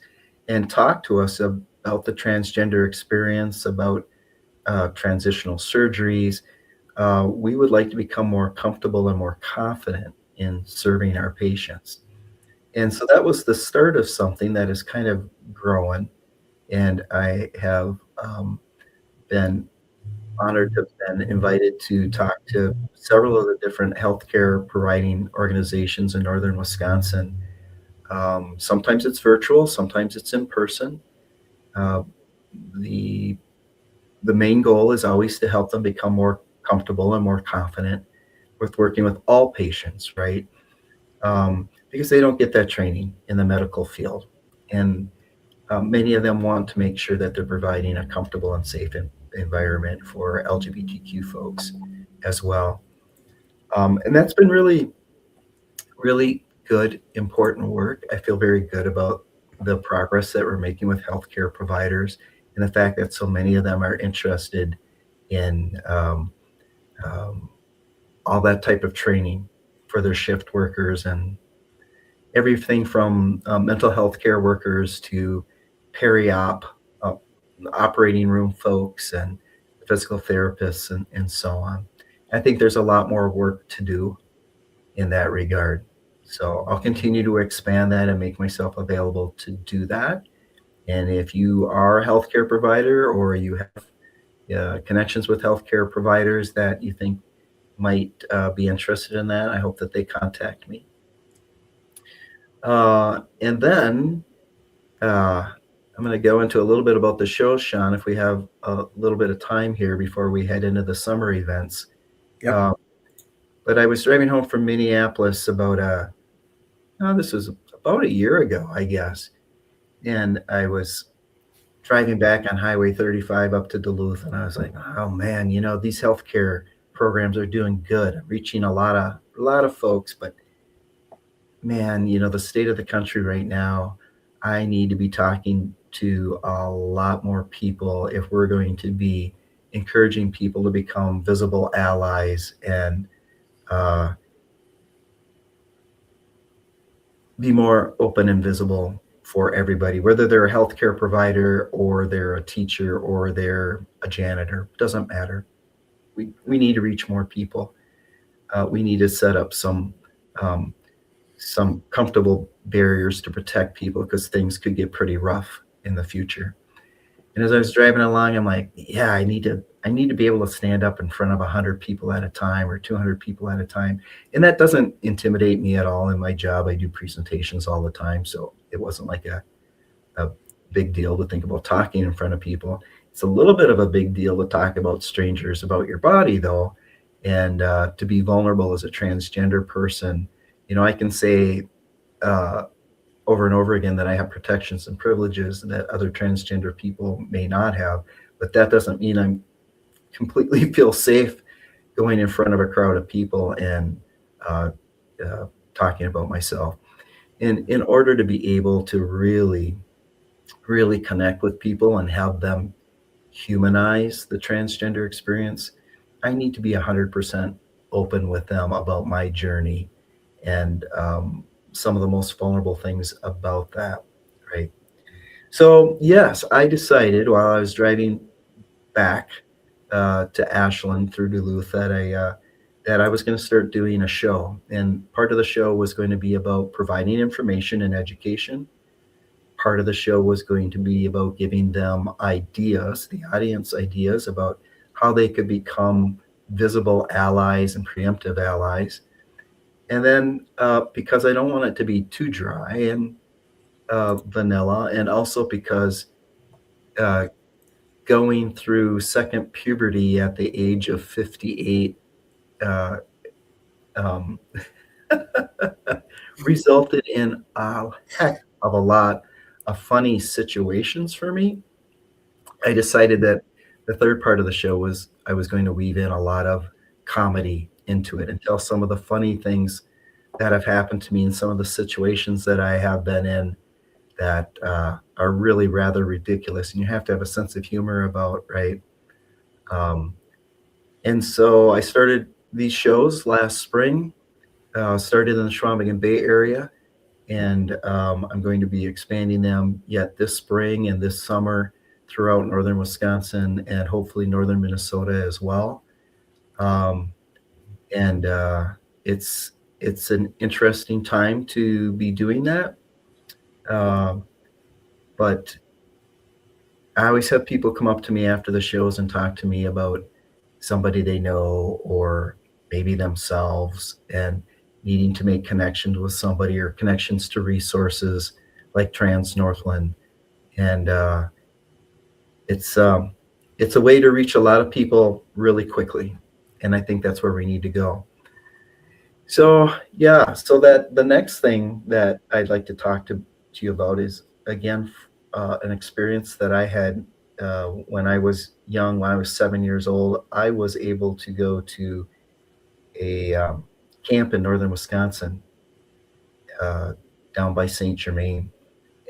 Speaker 2: and talk to us about the transgender experience, about transitional surgeries. We would like to become more comfortable and more confident in serving our patients. And so that was the start of something that is kind of growing. And I have been honored to have been invited to talk to several of the different healthcare providing organizations in northern Wisconsin. Sometimes it's virtual, sometimes it's in person. Uh, the the main goal is always to help them become more comfortable and more confident with working with all patients, right? Because they don't get that training in the medical field, and many of them want to make sure that they're providing a comfortable and safe environment for LGBTQ folks as well. And that's been really, really good, important work. I feel very good about the progress that we're making with healthcare providers and the fact that so many of them are interested in um, all that type of training for their shift workers and everything from mental health care workers to peri-op, uh, operating room folks, and physical therapists, and so on. I think there's a lot more work to do in that regard. So I'll continue to expand that and make myself available to do that. And if you are a healthcare provider or you have connections with healthcare providers that you think might be interested in that, I hope that they contact me. And then I'm going to go into a little bit about the show, Sean, if we have a little bit of time here before we head into the summer events.
Speaker 1: Yep.
Speaker 2: But I was driving home from Minneapolis this was about a year ago, I guess. And I was driving back on Highway 35 up to Duluth, and I was like, oh man, these healthcare programs are doing good. I'm reaching a lot of folks, but man, the state of the country right now, I need to be talking to a lot more people if we're going to be encouraging people to become visible allies and uh, be more open and visible for everybody, whether they're a healthcare provider or they're a teacher or they're a janitor. Doesn't matter. We need to reach more people. We need to set up um, some comfortable barriers to protect people because things could get pretty rough in the future. And as I was driving along, I'm like, yeah, I need to be able to stand up in front of 100 people at a time or 200 people at a time. And that doesn't intimidate me at all in my job. I do presentations all the time. So it wasn't like a big deal to think about talking in front of people. It's a little bit of a big deal to talk about strangers, about your body though. And to be vulnerable as a transgender person, I can say over and over again that I have protections and privileges that other transgender people may not have, but that doesn't mean I'm completely feel safe going in front of a crowd of people and uh, talking about myself. And in order to be able to really, really connect with people and have them humanize the transgender experience, I need to be 100% open with them about my journey and some of the most vulnerable things about that, right? So, yes, I decided while I was driving back to Ashland through Duluth that I was going to start doing a show, and part of the show was going to be about providing information and education. Part of the show was going to be about giving them ideas, the audience ideas about how they could become visible allies and preemptive allies. And then because I don't want it to be too dry and vanilla, and also because uh, going through second puberty at the age of 58 uh, um, resulted in a heck of a lot of funny situations for me. I decided that the third part of the show was I was going to weave in a lot of comedy into it and tell some of the funny things that have happened to me and some of the situations that I have been in that are really rather ridiculous. And you have to have a sense of humor about, right? Um, and so I started these shows last spring, started in the Schwabingen Bay area, and I'm going to be expanding them yet this spring and this summer throughout northern Wisconsin and hopefully northern Minnesota as well. Um, and it's an interesting time to be doing that. But I always have people come up to me after the shows and talk to me about somebody they know or maybe themselves, and needing to make connections with somebody or connections to resources like Trans Northland. And it's it's a way to reach a lot of people really quickly, and I think that's where we need to go. So yeah, so that the next thing that I'd like to talk to you about is again an experience that I had when I was young. When I was 7 years old, I was able to go to a camp in northern Wisconsin, uh, down by Saint Germain,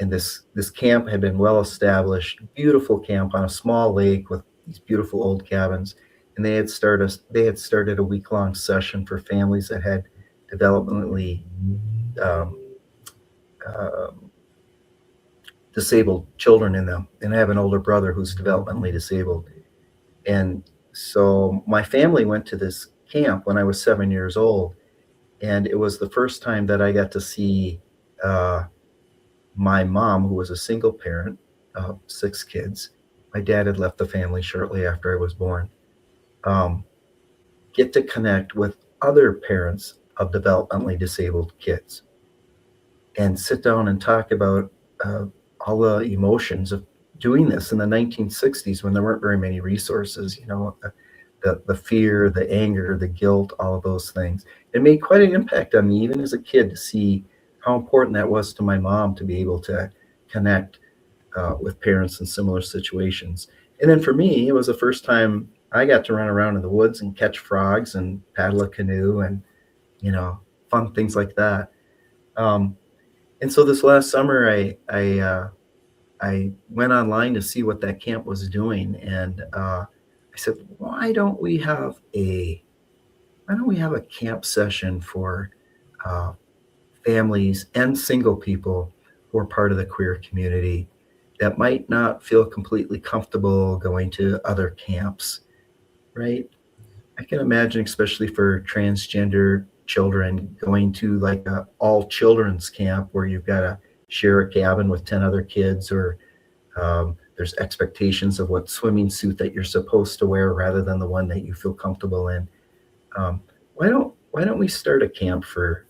Speaker 2: and this camp had been well established, beautiful camp on a small lake with these beautiful old cabins, and they had started a week-long session for families that had developmentally um, um, disabled children in them. And I have an older brother who's developmentally disabled, and so my family went to this camp when I was 7 years old, and it was the first time that I got to see uh, my mom, who was a single parent of 6 kids. My dad had left the family shortly after I was born. Um, get to connect with other parents of developmentally disabled kids and sit down and talk about all the emotions of doing this in the 1960s when there weren't very many resources, the fear, the anger, the guilt, all of those things. It made quite an impact on me, even as a kid, to see how important that was to my mom to be able to connect with parents in similar situations. And then for me, it was the first time I got to run around in the woods and catch frogs and paddle a canoe and, you know, fun things like that. Um, and so this last summer, I went online to see what that camp was doing, and I said, why don't we have a camp session for uh, families and single people who are part of the queer community that might not feel completely comfortable going to other camps, right? I can imagine, especially for transgender children, going to like a all children's camp where you've got to share a cabin with 10 other kids, or there's expectations of what swimming suit that you're supposed to wear rather than the one that you feel comfortable in. Why don't we start a camp for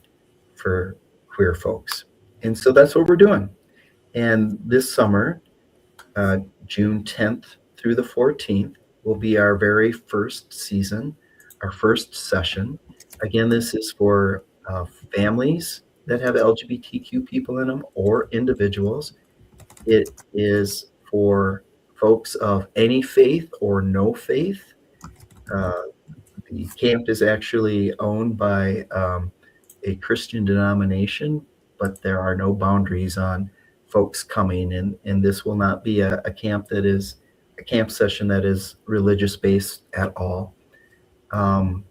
Speaker 2: queer folks? And so that's what we're doing. And this summer, June 10th through the 14th, will be our very first season, our first session. Again, this is for families that have LGBTQ people in them or individuals. It is for folks of any faith or no faith. Uh, the camp is actually owned by a Christian denomination, but there are no boundaries on folks coming, and this will not be a camp that is a camp session that is religious based at all. Um,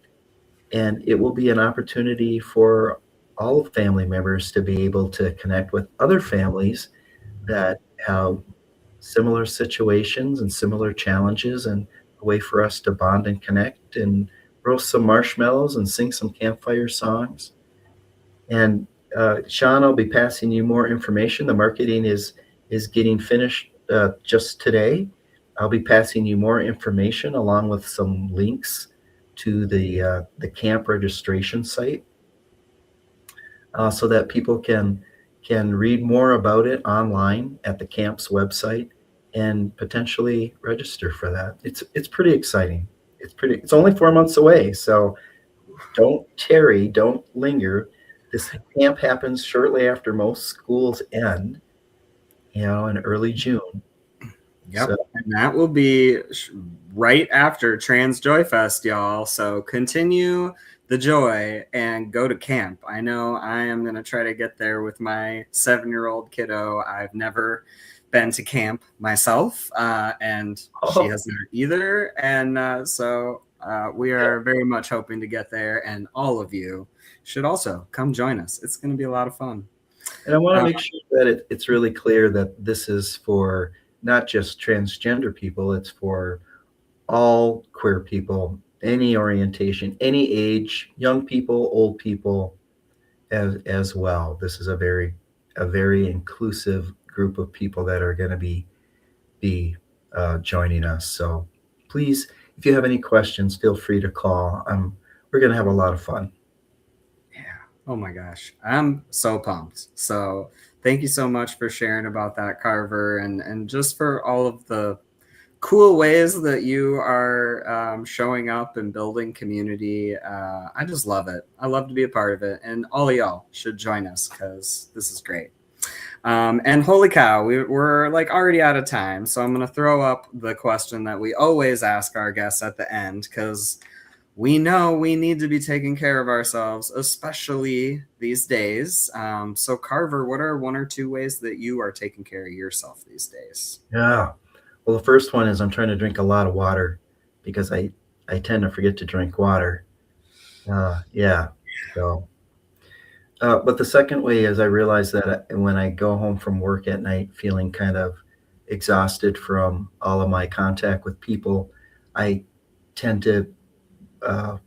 Speaker 2: and it will be an opportunity for all family members to be able to connect with other families that have similar situations and similar challenges, and a way for us to bond and connect and roast some marshmallows and sing some campfire songs. And Sean, I'll be passing you more information. The marketing is getting finished just today. I'll be passing you more information along with some links to the camp registration site, so that people can read more about it online at the camp's website and potentially register for that. It's pretty exciting. It's only 4 months away, so don't tarry, don't linger. This camp happens shortly after most schools end, in early June.
Speaker 1: Yep.
Speaker 2: So,
Speaker 1: And that will be right after Trans Joy Fest, y'all. So continue the joy and go to camp. I know I am going to try to get there with my 7-year-old kiddo. I've never been to camp myself, and she hasn't either. And so we are very much hoping to get there, and all of you should also come join us. It's going to be a lot of fun.
Speaker 2: and I want to make sure that it's really clear that this is for not just transgender people, it's for all queer people, any orientation, any age, young people, old people as well. This is a very inclusive group of people that are going to be joining us. So please, if you have any questions, feel free to call. We're going to have a lot of fun.
Speaker 1: Yeah. Oh my gosh. I'm so pumped. So thank you so much for sharing about that, Carver, and just for all of the cool ways that you are showing up and building community. I just love it. I love to be a part of it. And all of y'all should join us because this is great. And holy cow, we're like already out of time. So I'm going to throw up the question that we always ask our guests at the end because we know we need to be taking care of ourselves, especially these days. So Carver, what are one or two ways that you are taking care of yourself these days?
Speaker 2: Yeah. Well, the first one is I'm trying to drink a lot of water because I tend to forget to drink water. Yeah. So, but the second way is I realize that when I go home from work at night feeling kind of exhausted from all of my contact with people, I tend to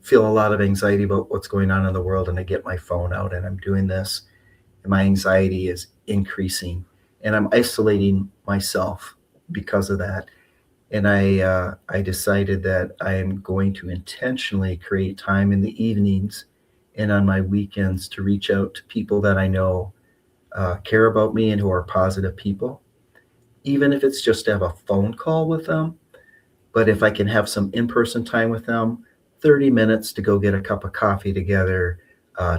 Speaker 2: feel a lot of anxiety about what's going on in the world, and I get my phone out and I'm doing this, and my anxiety is increasing, and I'm isolating myself because of that. And I decided that I am going to intentionally create time in the evenings and on my weekends to reach out to people that I know care about me and who are positive people, even if it's just to have a phone call with them. But if I can have some in-person time with them, 30 minutes to go get a cup of coffee together,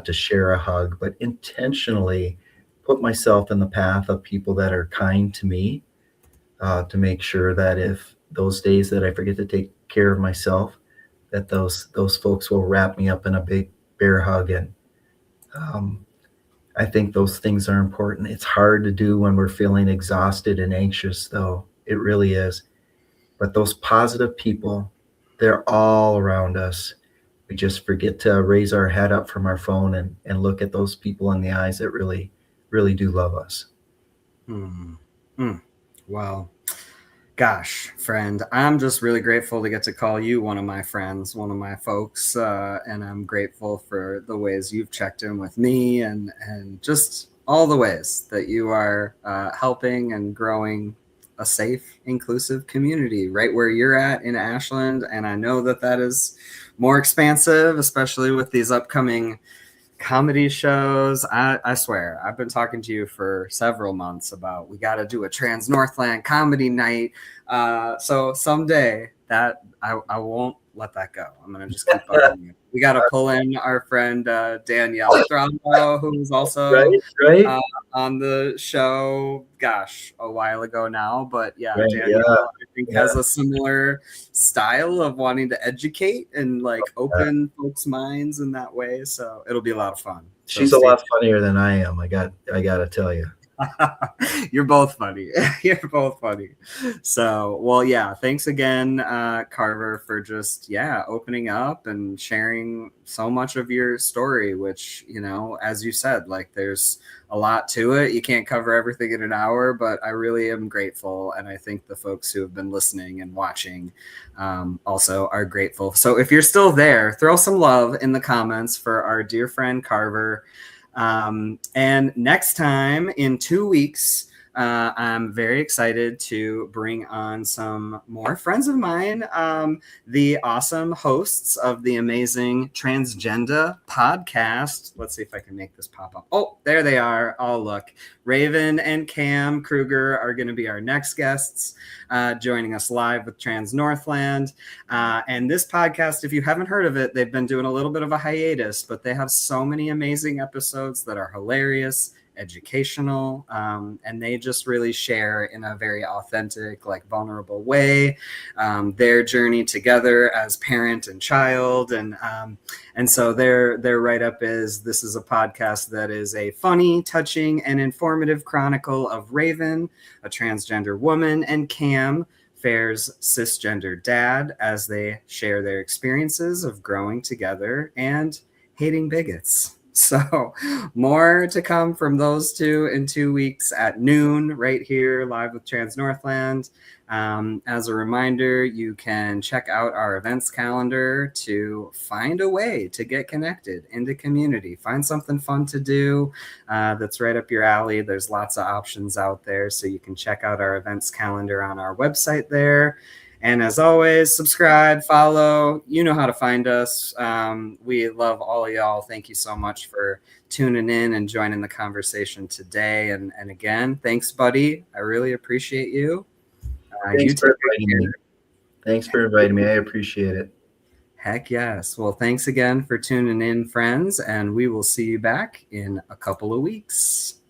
Speaker 2: to share a hug, but intentionally put myself in the path of people that are kind to me, to make sure that if those days that I forget to take care of myself, that those folks will wrap me up in a big bear hug. And I think those things are important. It's hard to do when we're feeling exhausted and anxious, though. It really is. But those positive people, they're all around us. We just forget to raise our head up from our phone and look at those people in the eyes that really, really do love us.
Speaker 1: Well, gosh, friend, I'm just really grateful to get to call you one of my friends, one of my folks, and I'm grateful for the ways you've checked in with me and just all the ways that you are helping and growing a safe, inclusive community right where you're at in Ashland. And I know that that is more expansive, especially with these upcoming comedy shows. I swear, I've been talking to you for several months about we got to do a Trans Northland comedy night. So someday that I won't let that go. I'm gonna just keep bugging you. We got to pull in our friend Danielle Thrombo, who's also
Speaker 2: Right.
Speaker 1: on the show. Gosh, a while ago now, but yeah,
Speaker 2: Right,
Speaker 1: Danielle
Speaker 2: yeah,
Speaker 1: I think has a similar style of wanting to educate and like open folks' minds in that way. So it'll be a lot of fun. So
Speaker 2: she's a lot funnier than I am. I got to tell you.
Speaker 1: You're both funny. You're both funny. So, well, yeah, thanks again, Carver, for just, opening up and sharing so much of your story, which, as you said, like there's a lot to it. You can't cover everything in an hour, but I really am grateful. And I think the folks who have been listening and watching also are grateful. So if you're still there, throw some love in the comments for our dear friend Carver. And next time in 2 weeks, I'm very excited to bring on some more friends of mine, the awesome hosts of the amazing Transgender podcast. Let's see if I can make this pop up. Oh, there they are. Oh, look. Raven and Cam Kruger are going to be our next guests, joining us live with Trans Northland. And this podcast, if you haven't heard of it, they've been doing a little bit of a hiatus, but they have so many amazing episodes that are hilarious, educational, and they just really share in a very authentic, like vulnerable way, their journey together as parent and child. And so their write-up is, this is a podcast that is a funny, touching, and informative chronicle of Raven, a transgender woman, and Cam, Fair's cisgender dad, as they share their experiences of growing together and hating bigots. So more to come from those two in 2 weeks at noon right here live with Trans Northland. As a reminder, you can check out our events calendar to find a way to get connected into community. Find something fun to do that's right up your alley. There's lots of options out there, so you can check out our events calendar on our website there. And as always, subscribe, follow. You know how to find us. We love all of y'all. Thank you so much for tuning in and joining the conversation today. And again, thanks, buddy. I really appreciate you.
Speaker 2: Thanks for inviting me. Thanks for inviting me. I appreciate it.
Speaker 1: Heck yes. Well, thanks again for tuning in, friends, and we will see you back in a couple of weeks.